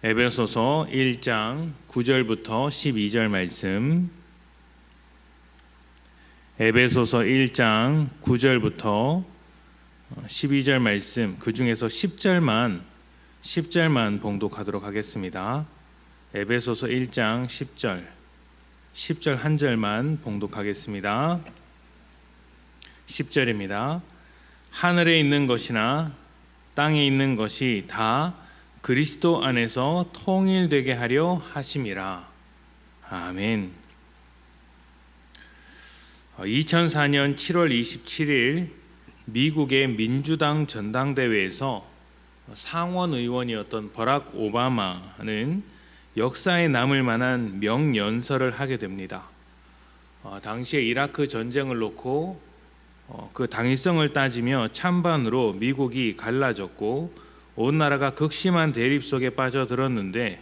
에베소서 1장 9절부터 12절 말씀. 에베소서 1장 9절부터 12절 말씀, 그 중에서 10절만 봉독하도록 하겠습니다. 에베소서 1장 10절 한 절만 봉독하겠습니다. 10절입니다. 하늘에 있는 것이나 땅에 있는 것이 다 그리스도 안에서 통일되게 하려 하심이라. 아멘. 2004년 7월 27일 미국의 민주당 전당대회에서 상원 의원이었던 버락 오바마는 역사에 남을 만한 명연설을 하게 됩니다. 당시에 이라크 전쟁을 놓고 그 당위성을 따지며 찬반으로 미국이 갈라졌고 온 나라가 극심한 대립 속에 빠져들었는데,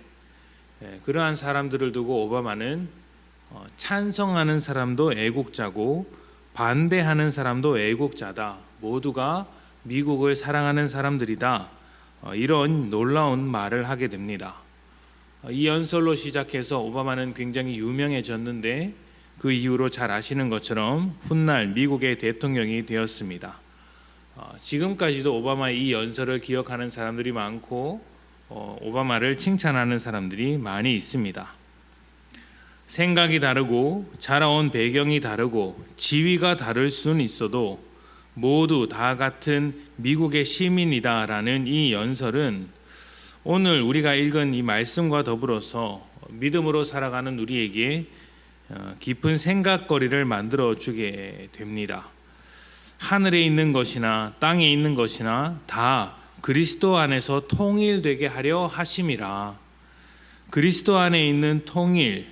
그러한 사람들을 두고 오바마는 찬성하는 사람도 애국자고 반대하는 사람도 애국자다, 모두가 미국을 사랑하는 사람들이다, 이런 놀라운 말을 하게 됩니다. 이 연설로 시작해서 오바마는 굉장히 유명해졌는데, 그 이후로 잘 아시는 것처럼 훗날 미국의 대통령이 되었습니다. 지금까지도 오바마의 이 연설을 기억하는 사람들이 많고 오바마를 칭찬하는 사람들이 많이 있습니다. 생각이 다르고 자라온 배경이 다르고 지위가 다를 수는 있어도 모두 다 같은 미국의 시민이다라는 이 연설은 오늘 우리가 읽은 이 말씀과 더불어서 믿음으로 살아가는 우리에게 깊은 생각거리를 만들어 주게 됩니다. 하늘에 있는 것이나 땅에 있는 것이나 다 그리스도 안에서 통일되게 하려 하심이라. 그리스도 안에 있는 통일,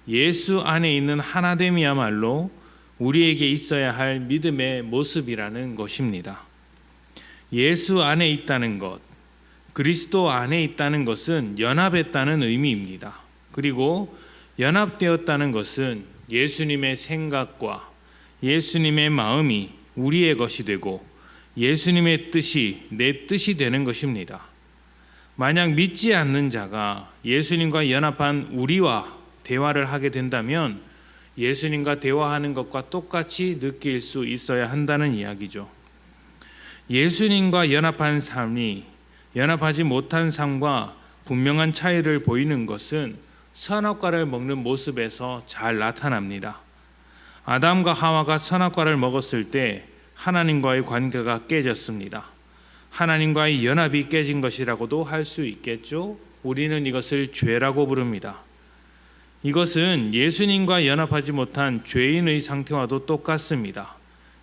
예수 안에 있는 하나됨이야말로 우리에게 있어야 할 믿음의 모습이라는 것입니다. 예수 안에 있다는 것, 그리스도 안에 있다는 것은 연합했다는 의미입니다. 그리고 연합되었다는 것은 예수님의 생각과 예수님의 마음이 우리의 것이 되고 예수님의 뜻이 내 뜻이 되는 것입니다. 만약 믿지 않는 자가 예수님과 연합한 우리와 대화를 하게 된다면 예수님과 대화하는 것과 똑같이 느낄 수 있어야 한다는 이야기죠. 예수님과 연합한 삶이 연합하지 못한 삶과 분명한 차이를 보이는 것은 선악과를 먹는 모습에서 잘 나타납니다. 아담과 하와가 선악과를 먹었을 때 하나님과의 관계가 깨졌습니다. 하나님과의 연합이 깨진 것이라고도 할 수 있겠죠. 우리는 이것을 죄라고 부릅니다. 이것은 예수님과 연합하지 못한 죄인의 상태와도 똑같습니다.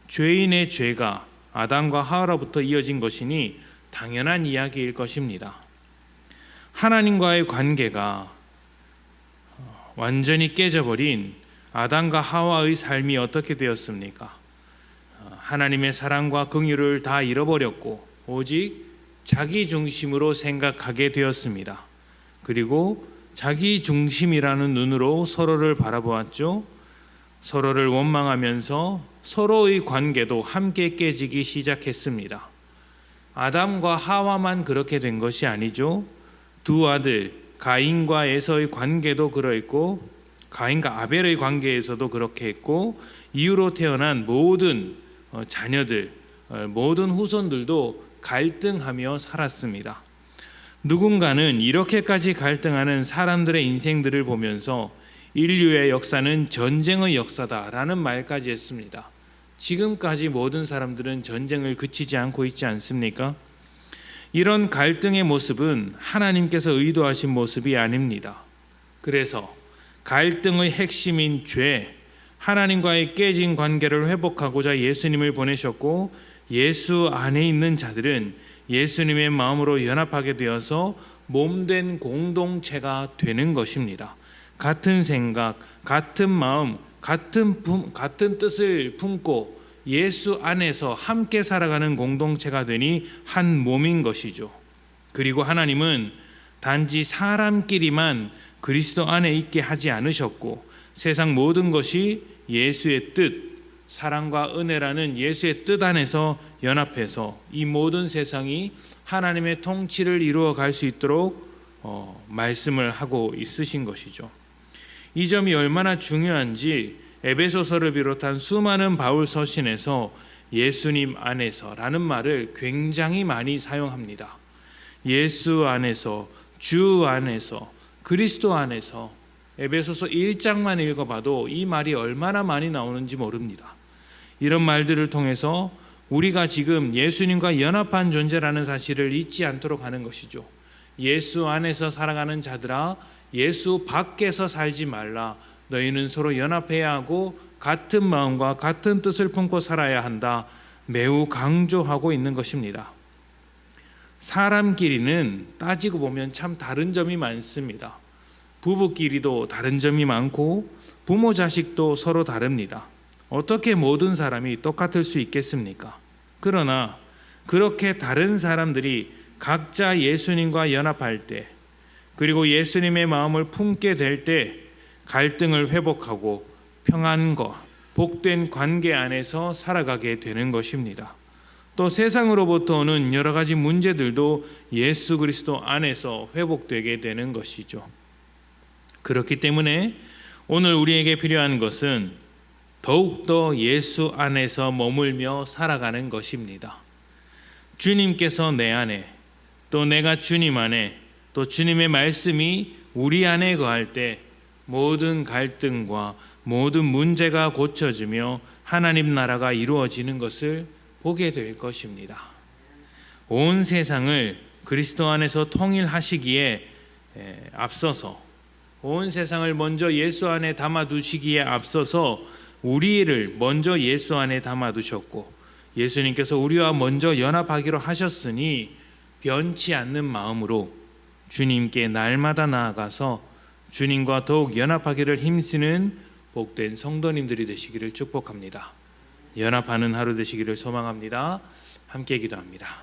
죄인의 죄가 아담과 하와로부터 이어진 것이니 당연한 이야기일 것입니다. 하나님과의 관계가 완전히 깨져버린 아담과 하와의 삶이 어떻게 되었습니까? 하나님의 사랑과 긍휼을 다 잃어버렸고 오직 자기 중심으로 생각하게 되었습니다. 그리고 자기 중심이라는 눈으로 서로를 바라보았죠. 서로를 원망하면서 서로의 관계도 함께 깨지기 시작했습니다. 아담과 하와만 그렇게 된 것이 아니죠. 두 아들 가인과 에서의 관계도 그러했고 가인과 아벨의 관계에서도 그렇게 했고 이후로 태어난 모든 자녀들, 모든 후손들도 갈등하며 살았습니다. 누군가는 이렇게까지 갈등하는 사람들의 인생들을 보면서 인류의 역사는 전쟁의 역사다라는 말까지 했습니다. 지금까지 모든 사람들은 전쟁을 그치지 않고 있지 않습니까? 이런 갈등의 모습은 하나님께서 의도하신 모습이 아닙니다. 그래서 갈등의 핵심인 죄, 하나님과의 깨진 관계를 회복하고자 예수님을 보내셨고 예수 안에 있는 자들은 예수님의 마음으로 연합하게 되어서 몸된 공동체가 되는 것입니다. 같은 생각, 같은 마음, 같은 뜻을 품고 예수 안에서 함께 살아가는 공동체가 되니 한 몸인 것이죠. 그리고 하나님은 단지 사람끼리만 그리스도 안에 있게 하지 않으셨고 세상 모든 것이 예수의 뜻, 사랑과 은혜라는 예수의 뜻 안에서 연합해서 이 모든 세상이 하나님의 통치를 이루어 갈 수 있도록 말씀을 하고 있으신 것이죠. 이 점이 얼마나 중요한지 에베소서를 비롯한 수많은 바울 서신에서 예수님 안에서라는 말을 굉장히 많이 사용합니다. 예수 안에서, 주 안에서, 그리스도 안에서. 에베소서 1장만 읽어봐도 이 말이 얼마나 많이 나오는지 모릅니다. 이런 말들을 통해서 우리가 지금 예수님과 연합한 존재라는 사실을 잊지 않도록 하는 것이죠. 예수 안에서 살아가는 자들아, 예수 밖에서 살지 말라. 너희는 서로 연합해야 하고 같은 마음과 같은 뜻을 품고 살아야 한다. 매우 강조하고 있는 것입니다. 사람끼리는 따지고 보면 참 다른 점이 많습니다. 부부끼리도 다른 점이 많고 부모 자식도 서로 다릅니다. 어떻게 모든 사람이 똑같을 수 있겠습니까? 그러나 그렇게 다른 사람들이 각자 예수님과 연합할 때, 그리고 예수님의 마음을 품게 될 때 갈등을 회복하고 평안과 복된 관계 안에서 살아가게 되는 것입니다. 또 세상으로부터 오는 여러 가지 문제들도 예수 그리스도 안에서 회복되게 되는 것이죠. 그렇기 때문에 오늘 우리에게 필요한 것은 더욱더 예수 안에서 머물며 살아가는 것입니다. 주님께서 내 안에, 또 내가 주님 안에, 또 주님의 말씀이 우리 안에 거할 때 모든 갈등과 모든 문제가 고쳐지며 하나님 나라가 이루어지는 것을 보게 될 것입니다. 온 세상을 그리스도 안에서 통일하시기에 앞서서, 온 세상을 먼저 예수 안에 담아두시기에 앞서서 우리를 먼저 예수 안에 담아두셨고, 예수님께서 우리와 먼저 연합하기로 하셨으니 변치 않는 마음으로 주님께 날마다 나아가서 주님과 더욱 연합하기를 힘쓰는 복된 성도님들이 되시기를 축복합니다. 연합하는 하루 되시기를 소망합니다. 함께 기도합니다.